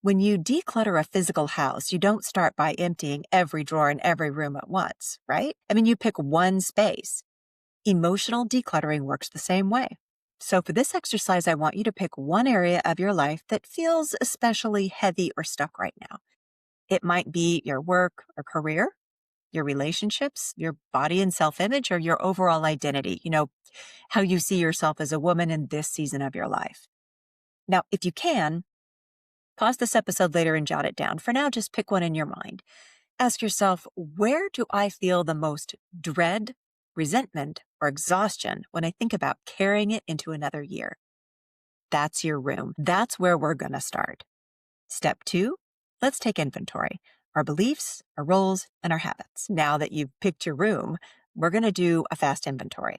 When you declutter a physical house, you don't start by emptying every drawer in every room at once, right? I mean, you pick one space. Emotional decluttering works the same way. So for this exercise, I want you to pick one area of your life that feels especially heavy or stuck right now. It might be your work or career, your relationships, your body and self-image, or your overall identity, how you see yourself as a woman in this season of your life. Now, if you can, pause this episode later and jot it down. For now, just pick one in your mind. Ask yourself, where do I feel the most dread, resentment, or exhaustion when I think about carrying it into another year? That's your room. That's where we're going to start. Step 2, let's take inventory. Our beliefs, our roles, and our habits. Now that you've picked your room, we're going to do a fast inventory.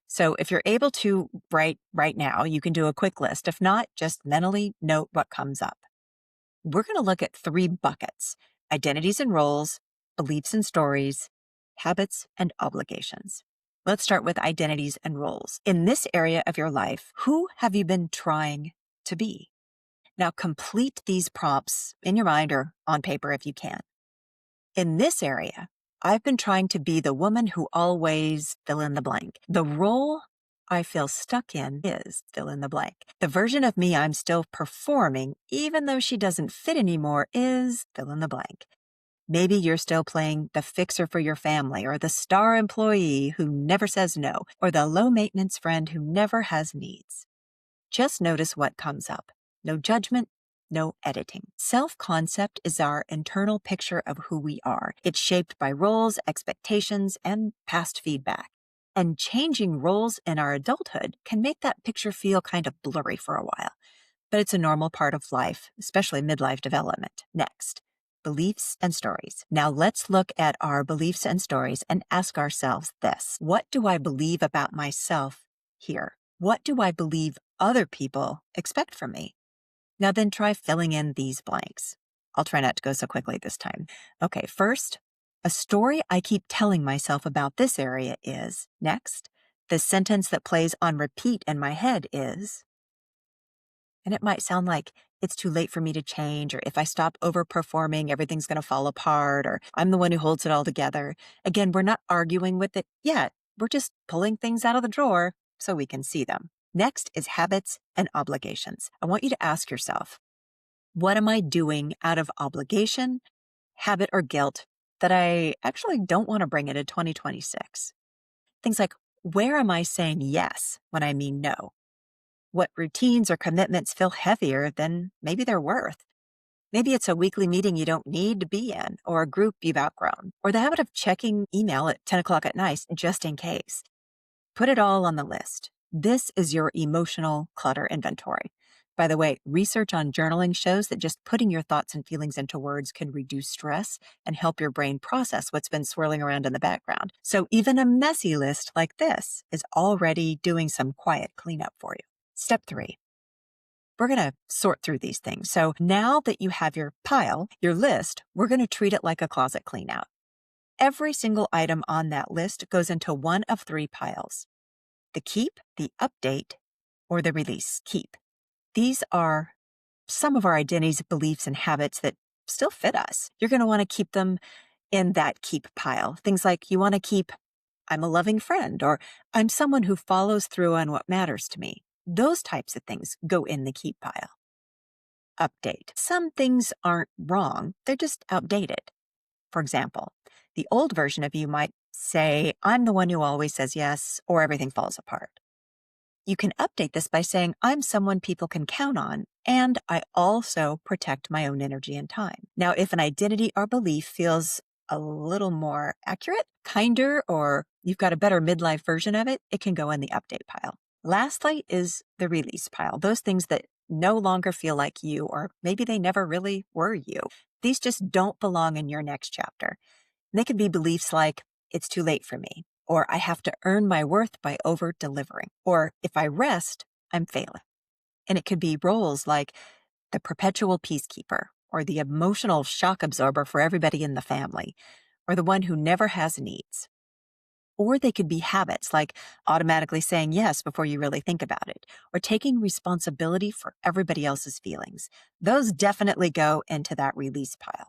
So if you're able to write right now, you can do a quick list. If not, just mentally note what comes up. We're going to look at 3 buckets: identities and roles, beliefs and stories, habits and obligations. Let's start with identities and roles. In this area of your life, who have you been trying to be? Now complete these prompts in your mind or on paper if you can. In this area, I've been trying to be the woman who always fill in the blank. The role I feel stuck in is fill in the blank. The version of me I'm still performing, even though she doesn't fit anymore, is fill in the blank. Maybe you're still playing the fixer for your family, or the star employee who never says no, or the low maintenance friend who never has needs. Just notice what comes up. No judgment, no editing. Self-concept is our internal picture of who we are. It's shaped by roles, expectations, and past feedback. And changing roles in our adulthood can make that picture feel kind of blurry for a while. But it's a normal part of life, especially midlife development. Next, beliefs and stories. Now let's look at our beliefs and stories and ask ourselves this: what do I believe about myself here? What do I believe other people expect from me? Now then try filling in these blanks. I'll try not to go so quickly this time. Okay, first, a story I keep telling myself about this area is. Next, the sentence that plays on repeat in my head is. And it might sound like it's too late for me to change, or if I stop overperforming, everything's going to fall apart, or I'm the one who holds it all together. Again, we're not arguing with it yet. We're just pulling things out of the drawer so we can see them. Next is habits and obligations. I want you to ask yourself, what am I doing out of obligation, habit, or guilt that I actually don't want to bring into 2026? Things like, where am I saying yes when I mean no? What routines or commitments feel heavier than maybe they're worth? Maybe it's a weekly meeting you don't need to be in, or a group you've outgrown, or the habit of checking email at 10 o'clock at night just in case. Put it all on the list. This is your emotional clutter inventory. By the way, research on journaling shows that just putting your thoughts and feelings into words can reduce stress and help your brain process what's been swirling around in the background. So even a messy list like this is already doing some quiet cleanup for you. Step 3. We're going to sort through these things. So now that you have your pile, your list, we're going to treat it like a closet cleanout. Every single item on that list goes into one of 3 piles: the keep, the update, or the release. Keep. These are some of our identities, beliefs, and habits that still fit us. You're going to want to keep them in that keep pile. Things like you want to keep, I'm a loving friend, or I'm someone who follows through on what matters to me. Those types of things go in the keep pile. Update. Some things aren't wrong, they're just outdated. For example, the old version of you might say, I'm the one who always says yes, or everything falls apart. You can update this by saying, I'm someone people can count on, and I also protect my own energy and time. Now, if an identity or belief feels a little more accurate, kinder, or you've got a better midlife version of it, it can go in the update pile. Lastly is the release pile. Those things that no longer feel like you, or maybe they never really were you. These just don't belong in your next chapter. They could be beliefs like, it's too late for me, or I have to earn my worth by over-delivering, or if I rest, I'm failing. And it could be roles like the perpetual peacekeeper, or the emotional shock absorber for everybody in the family, or the one who never has needs. Or they could be habits like automatically saying yes before you really think about it, or taking responsibility for everybody else's feelings. Those definitely go into that release pile.